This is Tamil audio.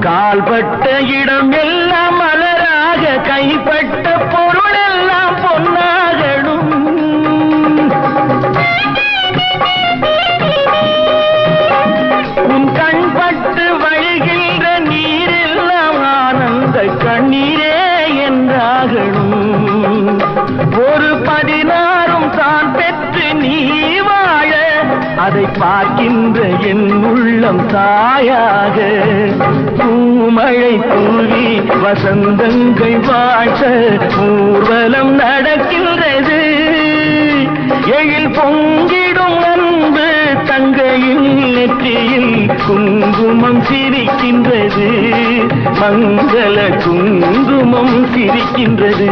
கால்பட்ட இடம் எல்லாம் மலராக கைப்பட்ட பொருள் எல்லாம் பொன்னாகணும். உன் கண்பட்டு வழிகின்ற நீரெல்லாம் ஆனந்த கண்ணீரே என்றாகணும். ஒரு 16 தான் பெற்று நீ வாழ அதை பார்க்கின்ற என் உள்ளம் தாயாக. பூமழை தூவி வசந்தங்கள் வாழ்த்த ஊர்வலம் நடக்கின்றது. எழில் பொங்கிடும் அன்பு தங்கையில் நெற்றியில் குங்குமம் சிரிக்கின்றது. மங்கள குங்குமம் சிரிக்கின்றது.